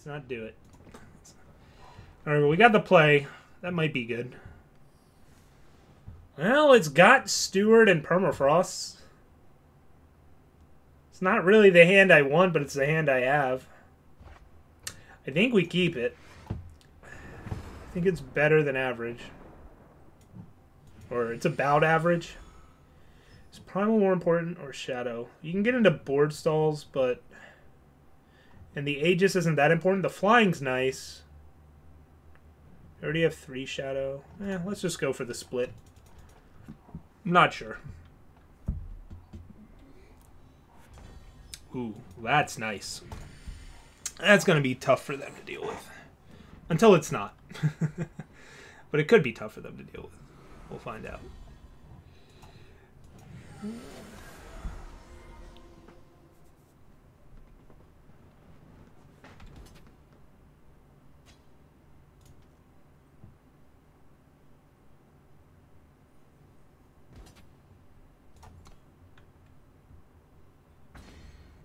Let's not do it. Alright, well, we got the play. That might be good. Well, it's got Steward and Permafrost. It's not really the hand I want, but it's the hand I have. I think we keep it. I think it's better than average. Or it's about average. Is Primal more important or Shadow? You can get into board stalls, but... And the Aegis isn't that important. The flying's nice. I already have 3 Shadow. Let's just go for the split. I'm not sure. Ooh, that's nice. That's going to be tough for them to deal with. Until it's not. But it could be tough for them to deal with. We'll find out.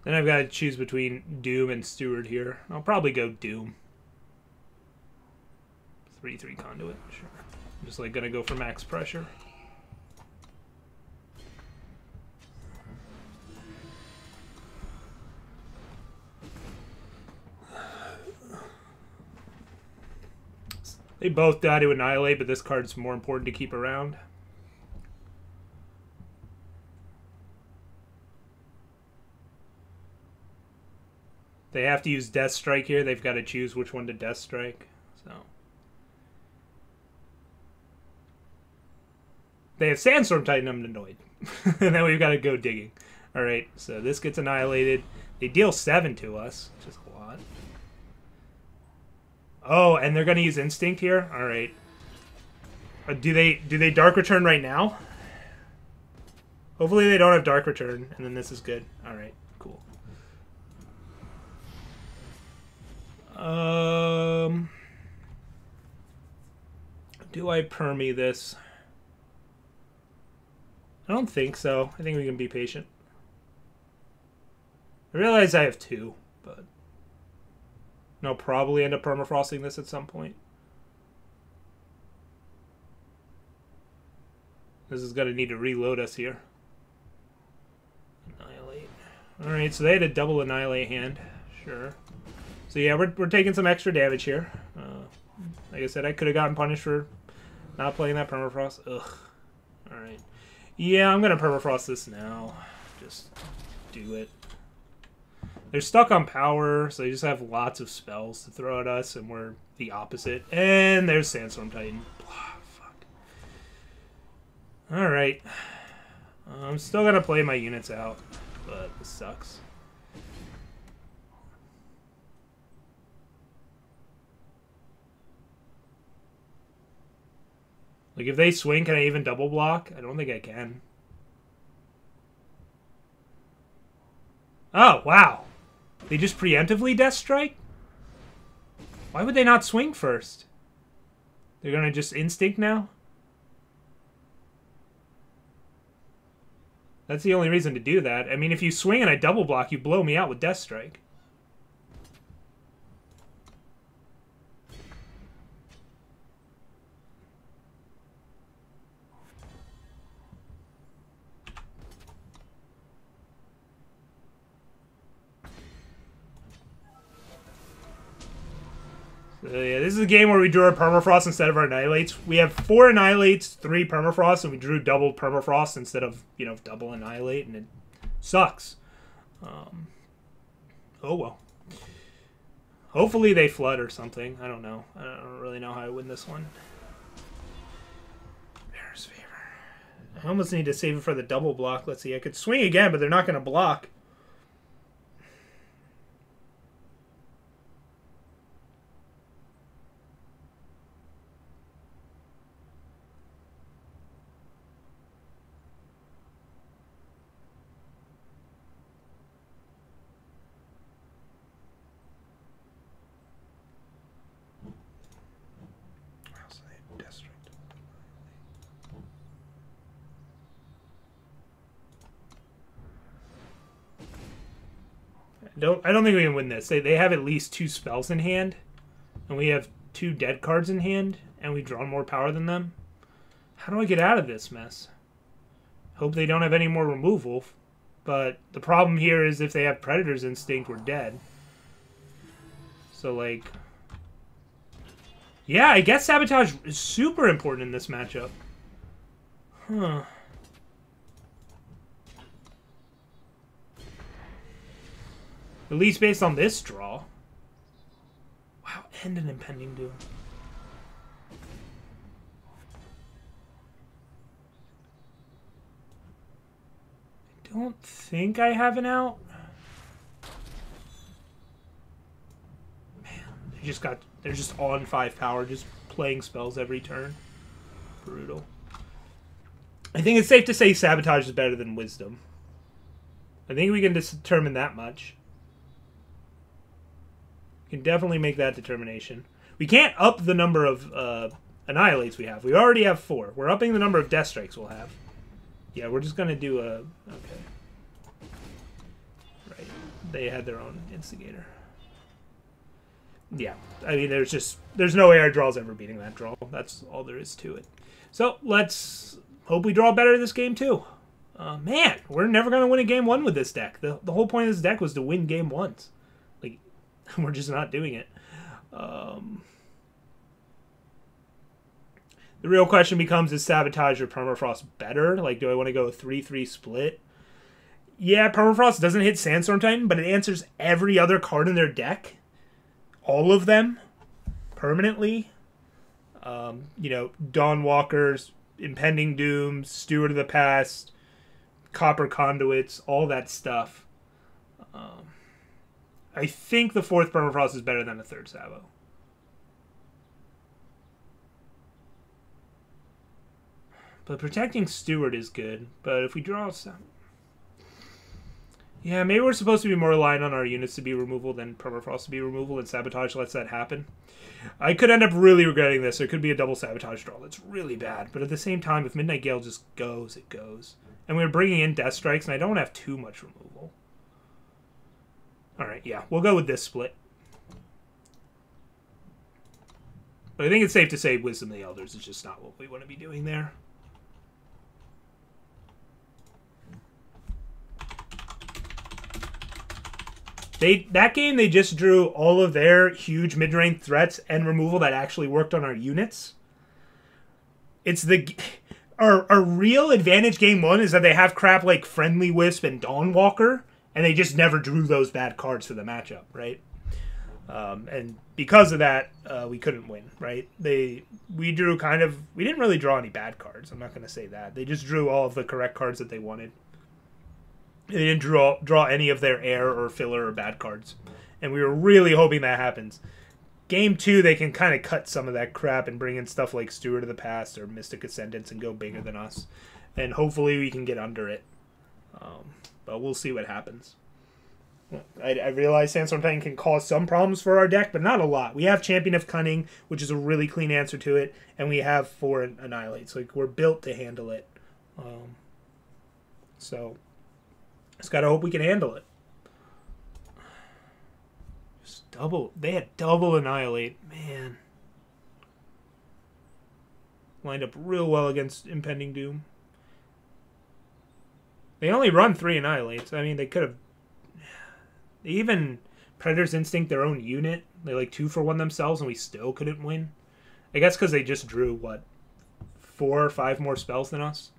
Then I've got to choose between Doom and Steward here. I'll probably go Doom. 3/3 conduit, sure. I'm just like gonna go for max pressure. They both die to Annihilate, but this card's more important to keep around. They have to use Death Strike here. They've got to choose which one to Death Strike. So they have Sandstorm Titan. I'm annoyed. And then we've got to go digging. All right, so this gets annihilated. They deal 7 to us, which is a lot. Oh, and they're gonna use Instinct here. All right. Do they Dark Return right now? Hopefully they don't have Dark Return, and then this is good. All right, cool. Do I permy this? I don't think so. I think we can be patient. I realize I have 2, but... And I'll probably end up permafrosting this at some point. This is going to need to reload us here. Annihilate. Alright, so they had a double Annihilate hand. Sure. So yeah, we're taking some extra damage here. Like I said, I could have gotten punished for not playing that permafrost. Ugh. Alright. Yeah, I'm going to permafrost this now. Just do it. They're stuck on power, so they just have lots of spells to throw at us, and we're the opposite. And there's Sandstorm Titan. Oh, fuck. Alright. I'm still going to play my units out, but this sucks. Like, if they swing, can I even double block? I don't think I can. Oh, wow. They just preemptively Death Strike? Why would they not swing first? They're gonna just Instinct now? That's the only reason to do that. I mean, if you swing and I double block, you blow me out with Death Strike. Yeah, this is a game where we drew our Permafrost instead of our Annihilates. We have 4 Annihilates, 3 Permafrost, and we drew double Permafrost instead of, you know, double Annihilate, and it sucks. Oh well. Hopefully they flood or something. I don't know. I don't really know how I win this one. Bear's Favor. I almost need to save it for the double block. Let's see. I could swing again, but they're not going to block. I don't think we can win this. They have at least 2 spells in hand, and we have 2 dead cards in hand, and we draw more power than them. How do I get out of this mess? Hope they don't have any more removal, but the problem here is if they have Predator's Instinct, we're dead. So, like... Yeah, I guess Sabotage is super important in this matchup. Huh. At least based on this draw. Wow, and an Impending Doom. I don't think I have an out. Man, they're just on 5 power, just playing spells every turn. Brutal. I think it's safe to say Sabotage is better than Wisdom. I think we can determine that much. We can definitely make that determination. We can't up the number of Annihilates we have. We already have 4. We're upping the number of Death Strikes we'll have. Yeah, we're just going to do a... Okay. Right. They had their own Instigator. Yeah. I mean, there's no way our draw's ever beating that draw. That's all there is to it. So, let's hope we draw better this game, too. Man, we're never going to win a game 1 with this deck. The whole point of this deck was to win game 1s. Like, we're just not doing it. The real question becomes, is Sabotage or Permafrost better? Like, do I want to go a 3-3 split? Yeah, Permafrost doesn't hit Sandstorm Titan, but it answers every other card in their deck. All of them. Permanently. You know, Dawnwalkers, Impending Dooms, Steward of the Past, Copper Conduits, all that stuff. I think the 4th Permafrost is better than the 3rd Sabo. But protecting Steward is good. But if we draw some... Yeah, maybe we're supposed to be more reliant on our units to be removal than Permafrost to be removal, and Sabotage lets that happen. I could end up really regretting this. There could be a double Sabotage draw that's really bad. But at the same time, if Midnight Gale just goes, it goes. And we're bringing in Death Strikes, and I don't have too much removal. Alright, yeah. We'll go with this split. But I think it's safe to say Wisdom of the Elders is just not what we want to be doing there. That game, they just drew all of their huge mid-range threats and removal that actually worked on our units. It's our real advantage game 1 is that they have crap like Friendly Wisp and Dawnwalker, and they just never drew those bad cards for the matchup, right? And because of that, we couldn't win, right? We didn't really draw any bad cards. I'm not going to say that. They just drew all of the correct cards that they wanted. They didn't draw any of their air or filler or bad cards. And we were really hoping that happens. Game 2, they can kind of cut some of that crap and bring in stuff like Steward of the Past or Mystic Ascendants and go bigger than us. And hopefully we can get under it. But we'll see what happens. I realize Sandstorm Titan can cause some problems for our deck, but not a lot. We have Champion of Cunning, which is a really clean answer to it. And we have 4 Annihilates. Like, we're built to handle it. So... just gotta hope we can handle it. Just double. They had double Annihilate. Man. Lined up real well against Impending Doom. They only run 3 Annihilates. I mean, they could have... Even Predator's Instinct, their own unit, they like 2-for-1 themselves, and we still couldn't win. I guess because they just drew, what, 4 or 5 more spells than us?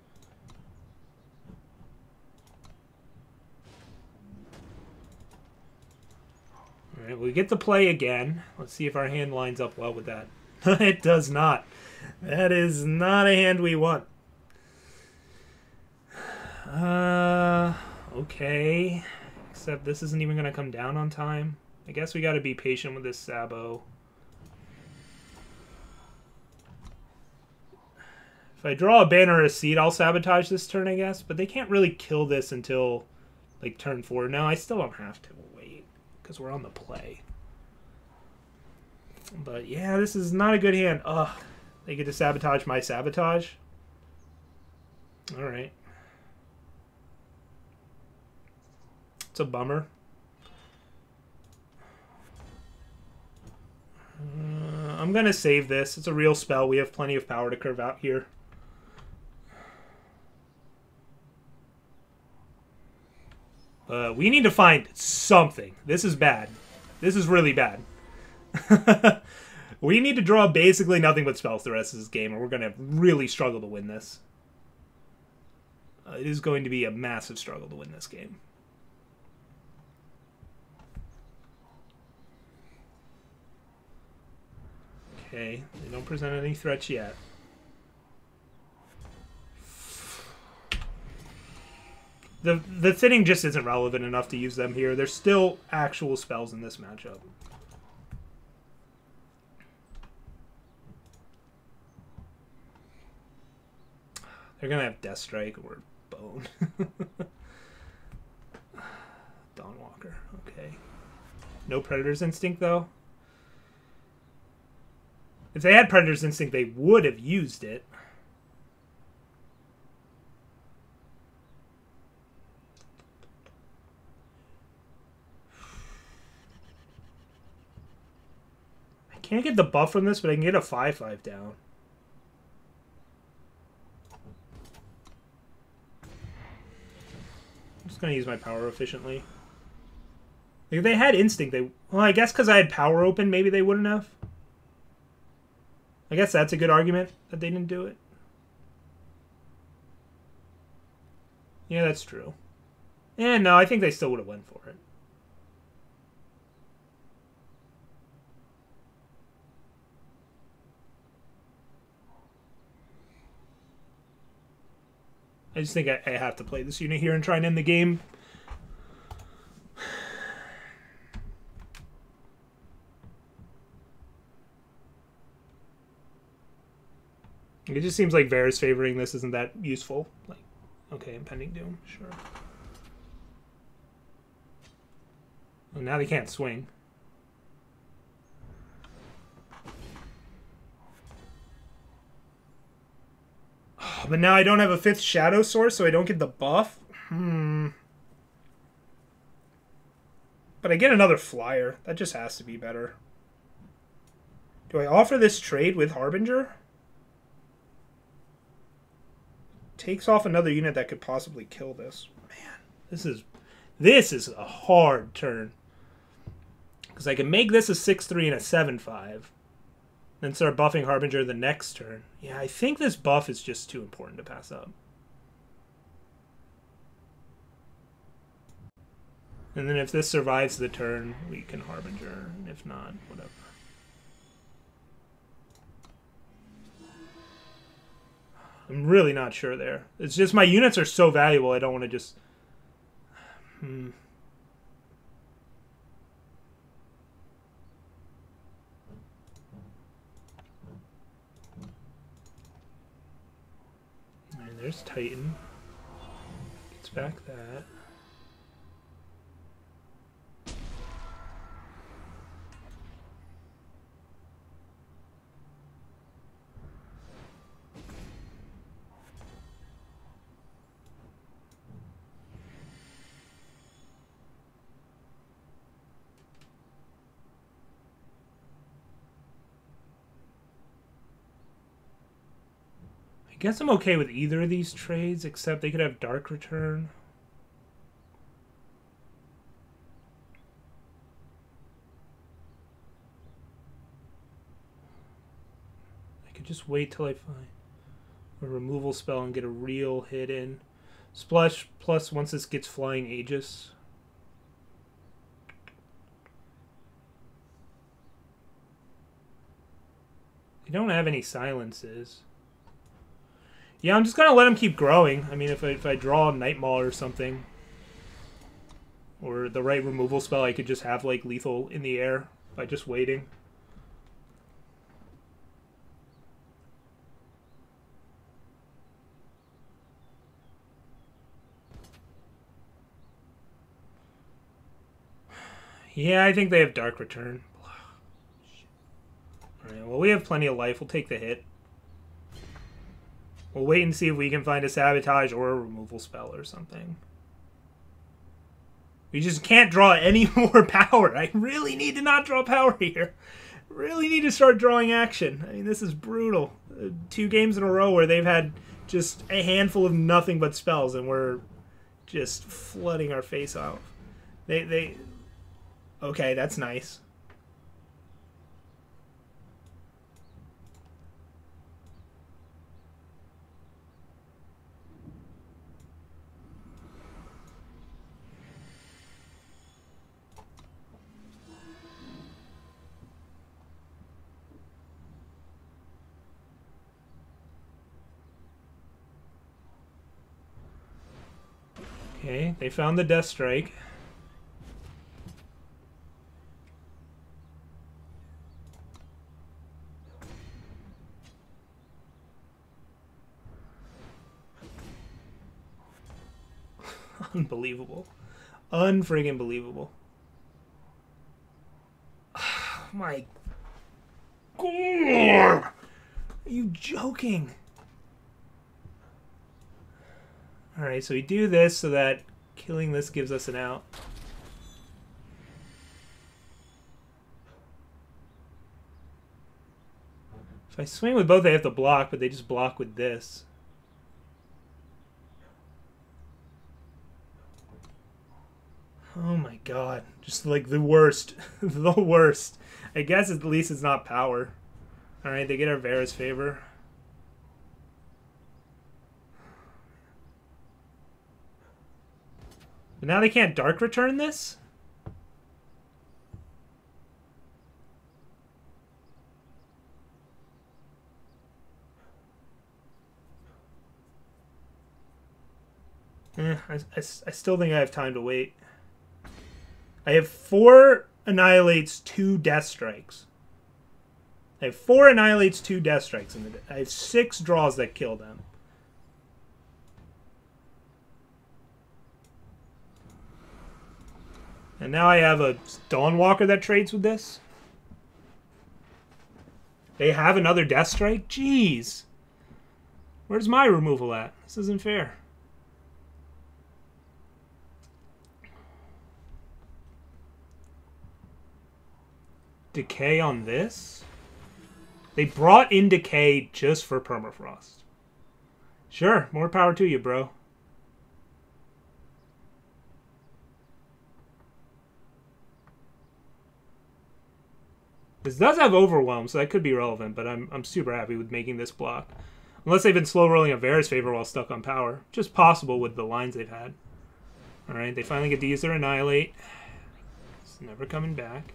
Alright, we get to play again. Let's see if our hand lines up well with that. It does not. That is not a hand we want. Okay. Except this isn't even going to come down on time. I guess we got to be patient with this Sabo. If I draw a banner or a seed, I'll Sabotage this turn, I guess. But they can't really kill this until, like, turn 4. No, I still don't have to wait, because we're on the play. But, yeah, this is not a good hand. Ugh. They get to Sabotage my Sabotage. Alright. It's a bummer. I'm going to save this. It's a real spell. We have plenty of power to curve out here. We need to find something. This is bad. This is really bad. We need to draw basically nothing but spells the rest of this game, or we're going to really struggle to win this. It is going to be a massive struggle to win this game. Okay, they don't present any threats yet. The thinning just isn't relevant enough to use them here. There's still actual spells in this matchup. They're going to have Death Strike or Bone. Dawnwalker, okay. No Predator's Instinct, though. If they had Predator's Instinct, they would have used it. I can't get the buff from this, but I can get a 5/5 down. I'm just going to use my power efficiently. Like, if they had Instinct, they... Well, I guess because I had power open, maybe they wouldn't have. I guess that's a good argument that they didn't do it. Yeah, that's true. And no, I think they still would have went for it. I just think I have to play this unit here and try and end the game. It just seems like Varus favoring this isn't that useful. Like, okay, Impending Doom, sure. Well, now they can't swing. Oh, but now I don't have a 5th Shadow Source, so I don't get the buff. But I get another flyer. That just has to be better. Do I offer this trade with Harbinger? Takes off another unit that could possibly kill this. Man, this is a hard turn. Because I can make this a 6/3 and a 7/5. Then start buffing Harbinger the next turn. Yeah, I think this buff is just too important to pass up. And then if this survives the turn, we can Harbinger. And if not, whatever. I'm really not sure there. It's just my units are so valuable, I don't want to just... Alright, there's Titan. Gets back that. I guess I'm okay with either of these trades, except they could have Dark Return. I could just wait till I find a removal spell and get a real hit in. Splash plus once this gets Flying Aegis. They don't have any silences. Yeah, I'm just gonna let him keep growing. I mean, if I draw a Night Maul or something, or the right removal spell, I could just have like lethal in the air by just waiting. Yeah, I think they have Dark Return. Alright, well, we have plenty of life. We'll take the hit. We'll wait and see if we can find a Sabotage or a removal spell or something. We just can't draw any more power. I really need to not draw power here. Really need to start drawing action. I mean, this is brutal. 2 games in a row where they've had just a handful of nothing but spells, and we're just flooding our face out. They okay, that's nice. Okay, they found the Death Strike. Unbelievable. Unfriggin' believable. Oh my God! Are you joking? Alright, so we do this so that killing this gives us an out. If I swing with both, they have to block, but they just block with this. Oh my God. Just like the worst. The worst. I guess at least it's not power. Alright, they get our Vera's favor. But now they can't Dark Return this? I still think I have time to wait. I have 4 Annihilates, 2 Death Strikes. I have 4 Annihilates, 2 Death Strikes. I have 6 draws that kill them. And now I have a Dawnwalker that trades with this. They have another Death Strike? Jeez. Where's my removal at? This isn't fair. Decay on this? They brought in Decay just for Permafrost. Sure, more power to you, bro. This does have Overwhelm, so that could be relevant, but I'm super happy with making this block. Unless they've been slow rolling a Vera's favor while stuck on power. Just possible with the lines they've had. Alright, they finally get to use their Annihilate. It's never coming back.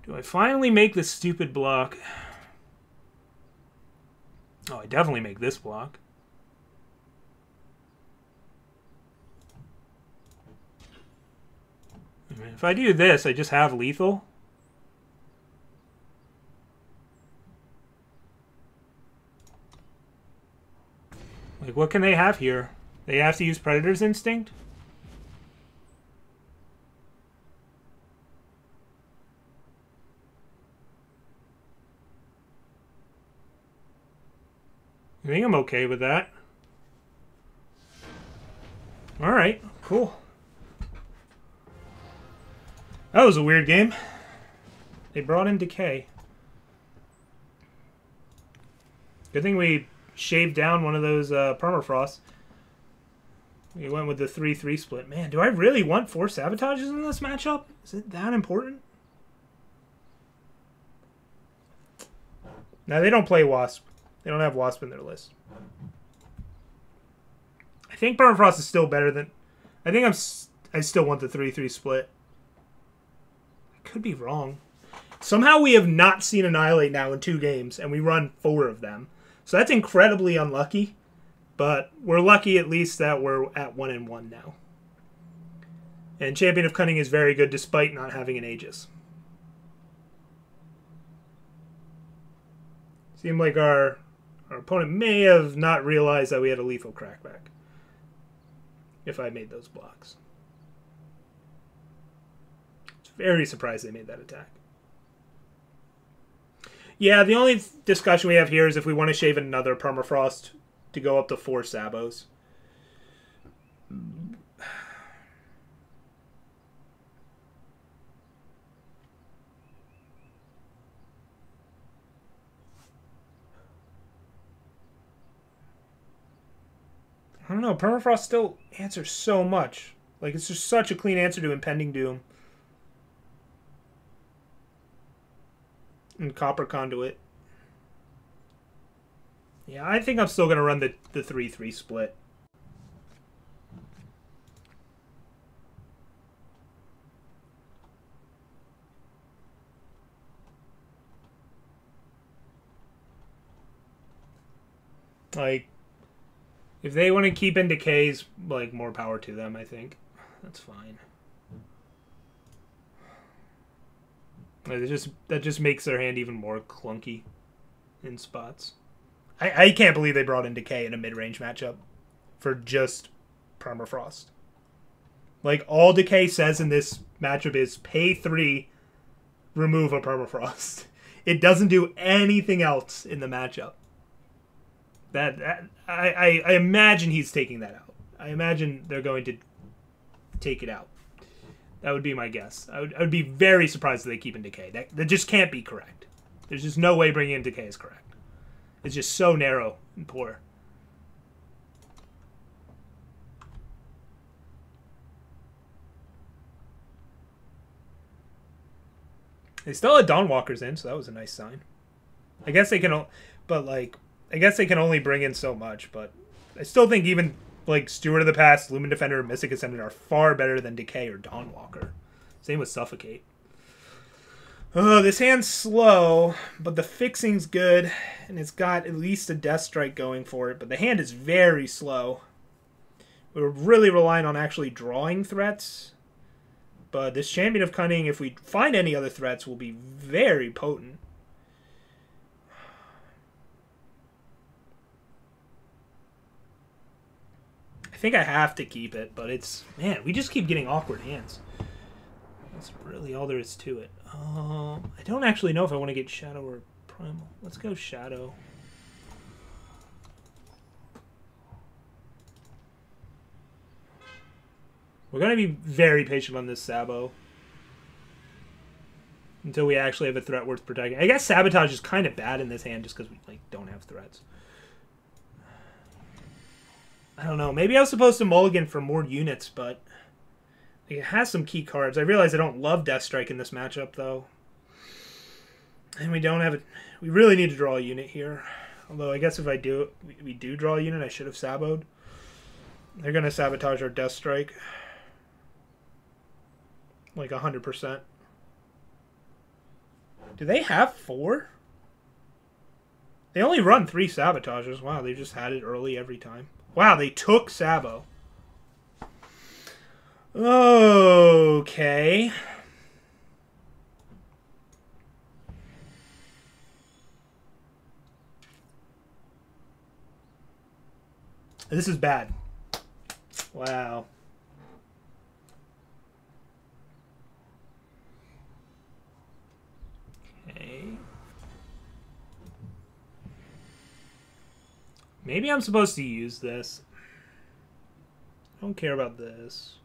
Do I finally make this stupid block? Oh, I definitely make this block. I mean, if I do this, I just have lethal. Like, what can they have here? They have to use Predator's Instinct? I think I'm okay with that. Alright, cool. That was a weird game. They brought in Decay. Good thing we shaved down one of those Permafrost. We went with the 3-3 split. Man, do I really want 4 Sabotages in this matchup? Is it that important? Now, they don't play Wasp. They don't have Wasp in their list. I think Permafrost is still better than... I still want the 3-3 split. I could be wrong. Somehow we have not seen Annihilate now in 2 games, and we run 4 of them. So that's incredibly unlucky. But we're lucky at least that we're at 1-1 now. And Champion of Cunning is very good despite not having an Aegis. Seemed like our opponent may have not realized that we had a lethal crackback. If I made those blocks. It's very surprised they made that attack. Yeah, the only discussion we have here is if we want to shave another Permafrost to go up to 4 Sabos. I don't know. Permafrost still answers so much. Like, it's just such a clean answer to Impending Doom. And Copper Conduit. Yeah, I think I'm still going to run the 3-3 split. Like, if they want to keep in decays, like, more power to them, I think. That's fine. Like, that just makes their hand even more clunky in spots. I can't believe they brought in Decay in a mid-range matchup for just Permafrost. Like, all Decay says in this matchup is pay 3, remove a Permafrost. It doesn't do anything else in the matchup. I imagine he's taking that out. I imagine they're going to take it out. That would be my guess. I would be very surprised if they keep in Decay. That just can't be correct. There's just no way bringing in Decay is correct. It's just so narrow and poor. They still had Dawnwalkers in, so that was a nice sign. I guess they can, but like, I guess they can only bring in so much. But I still think even like Steward of the Past, Lumen Defender, and Mystic Ascendant are far better than Decay or Dawnwalker. Same with Suffocate. Oh, this hand's slow, but the fixing's good, and it's got at least a Death Strike going for it, but the hand is very slow. We're really relying on actually drawing threats, but this Champion of Cunning, if we find any other threats, will be very potent. I think I have to keep it, but it's... Man, we just keep getting awkward hands. That's really all there is to it. I don't actually know if I want to get Shadow or Primal. Let's go Shadow. We're going to be very patient on this Sabo. Until we actually have a threat worth protecting. I guess Sabotage is kind of bad in this hand just because we like don't have threats. I don't know. Maybe I was supposed to mulligan for more units, but... It has some key cards. I realize I don't love Death Strike in this matchup, though. And we don't have it. We really need to draw a unit here. Although, I guess if I do, we do draw a unit, I should have saboed. They're going to sabotage our Death Strike. Like 100%. Do they have 4? They only run 3 sabotages. Wow, they just had it early every time. Wow, they took Sabo. Okay. This is bad. Wow. Okay. Maybe I'm supposed to use this. I don't care about this.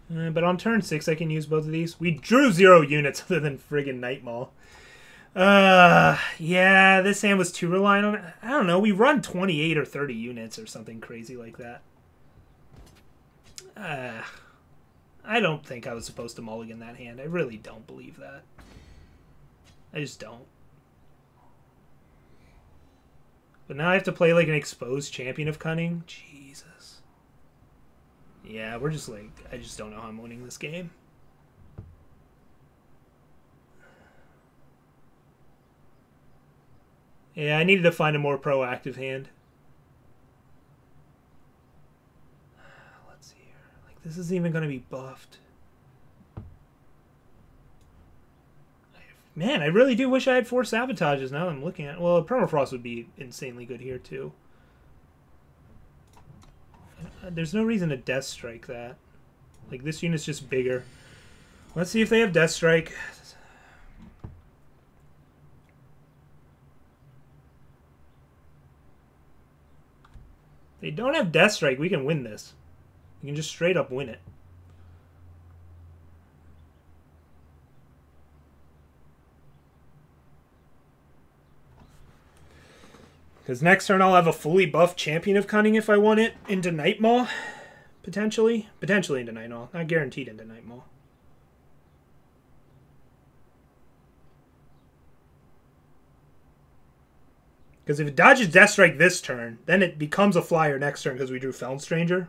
But on turn 6, I can use both of these. We drew 0 units other than friggin' Night Maul. Yeah, this hand was too reliant on it. I don't know. We run 28 or 30 units or something crazy like that. I don't think I was supposed to mulligan that hand. I really don't believe that. I just don't. But now I have to play like an exposed Champion of Cunning. Jesus. Yeah, we're just like... I just don't know how I'm winning this game. Yeah, I needed to find a more proactive hand. Let's see here. Like, this isn't even going to be buffed. Man, I really do wish I had 4 sabotages now that I'm looking at it. Well, Permafrost would be insanely good here, too. There's no reason to Death Strike that. Like, this unit's just bigger. Let's see if they have Death Strike. They don't have Death Strike. We can win this. We can just straight up win it. Because next turn I'll have a fully buffed Champion of Cunning if I want it into Night Maul. Potentially. Potentially into Night Maul. Not guaranteed into Night Maul. Because if it dodges Death Strike this turn, then it becomes a flyer next turn because we drew Feln Stranger.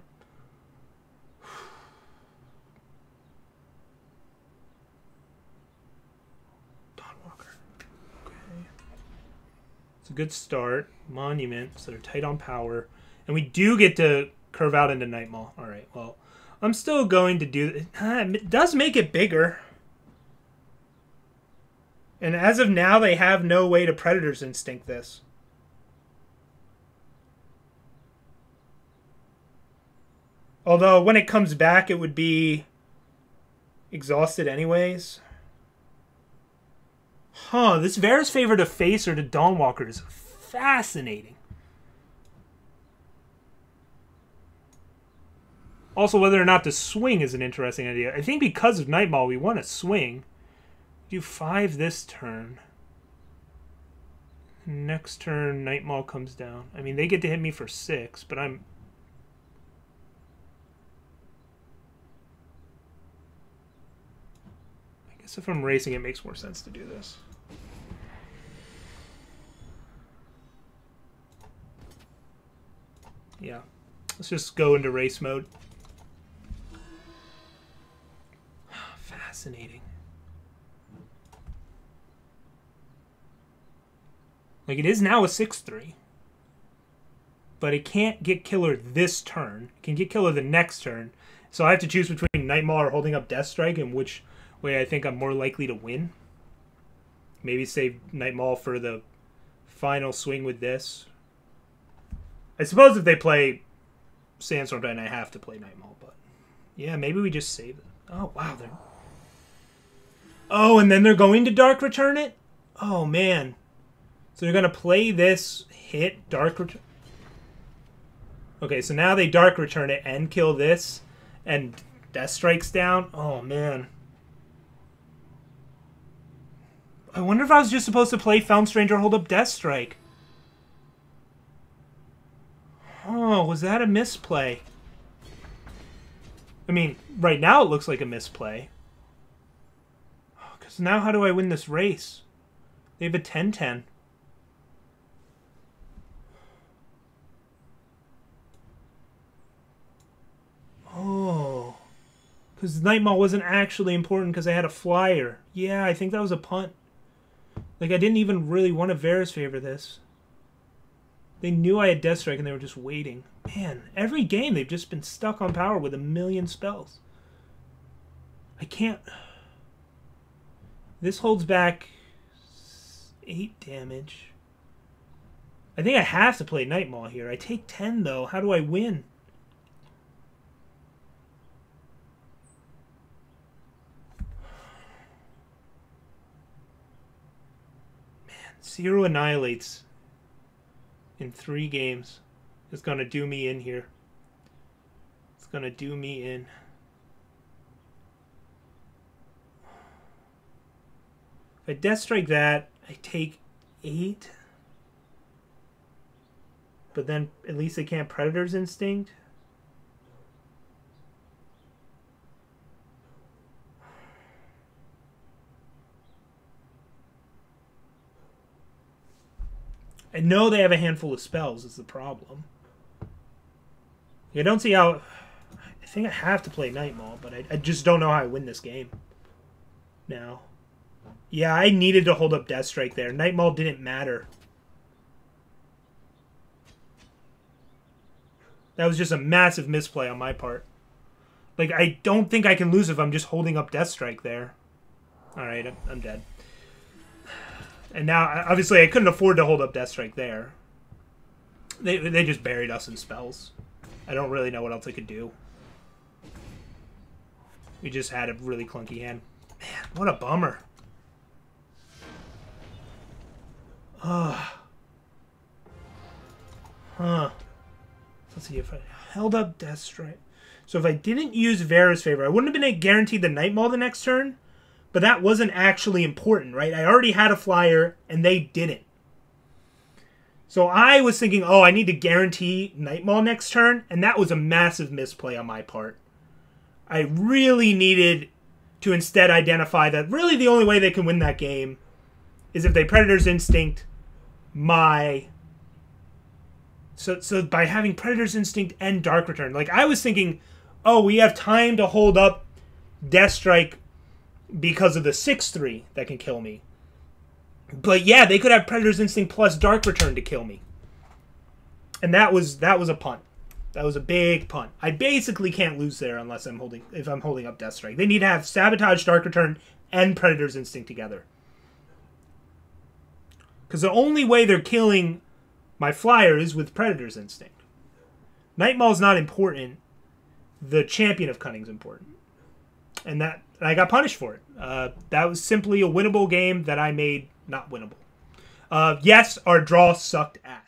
Dawnwalker. Okay. It's a good start. Monument, so they're tight on power. And we do get to curve out into Night Maul. Alright, well, I'm still going to do... It does make it bigger. And as of now, they have no way to Predator's Instinct this. Although, when it comes back, it would be exhausted anyways. Huh, this Varus favor to face or to Dawnwalker is fascinating. Also, whether or not to swing is an interesting idea. I think because of Night Maul, we want to swing. Do 5 this turn. Next turn, Night Maul comes down. I mean, they get to hit me for 6, but I'm... I guess if I'm racing, it makes more sense to do this. Yeah. Let's just go into race mode. Fascinating. Like, it is now a 6-3. But it can't get killer this turn. It can get killer the next turn. So I have to choose between Night Maul or holding up Death Strike and which way I think I'm more likely to win. Maybe save Night Maul for the final swing with this. I suppose if they play Sandstorm Titan, I have to play Night Maul, but yeah, maybe we just save it. Oh, wow. Oh, and then they're going to Dark Return it? Oh, man. So they're going to play this, hit, Dark Return. Okay, so now they Dark Return it and kill this, and Death Strike's down. Oh, man. I wonder if I was just supposed to play Feln Stranger, hold up Death Strike. Oh, was that a misplay? I mean, right now it looks like a misplay. Because now how do I win this race? They have a 10-10. Oh. Because Night Maul wasn't actually important because I had a flyer. Yeah, I think that was a punt. Like, I didn't even really want to Varus favor this. They knew I had Death Strike and they were just waiting. Man, every game they've just been stuck on power with a million spells. I can't... This holds back 8 damage. I think I have to play Night Maul here. I take 10, though. How do I win? Man, Zero Annihilates in 3 games. It's going to do me in here. It's going to do me in. If I Death Strike that, I take 8. But then at least they can't Predator's Instinct. I know they have a handful of spells is the problem. I don't see how... I think I have to play Night Maul, but I just don't know how I win this game. Now. Yeah, I needed to hold up Death Strike there. Night Maul didn't matter. That was just a massive misplay on my part. Like, I don't think I can lose if I'm just holding up Death Strike there. Alright, I'm dead. And now, obviously, I couldn't afford to hold up Death Strike there. They just buried us in spells. I don't really know what else I could do. We just had a really clunky hand. Man, what a bummer. Huh. Let's see if I held up Death Strike. So if I didn't use Varus favor, I wouldn't have been guaranteed the Night Maul the next turn. But that wasn't actually important, right? I already had a flyer, and they didn't. So I was thinking, oh, I need to guarantee Nightmaw next turn, and that was a massive misplay on my part. I really needed to instead identify that really the only way they can win that game is if they Predator's Instinct my... So by having Predator's Instinct and Dark Return, like I was thinking, oh, we have time to hold up Deathstrike because of the 6/3 that can kill me. But yeah, they could have Predator's Instinct plus Dark Return to kill me. And that was a punt. That was a big punt. I basically can't lose there unless I'm holding up Deathstrike. They need to have Sabotage, Dark Return, and Predator's Instinct together. Because the only way they're killing my flyer is with Predator's Instinct. Nightmaw's not important. The Champion of Cunning's important. And I got punished for it. That was simply a winnable game that I made not winnable. Yes, our draw sucked ass.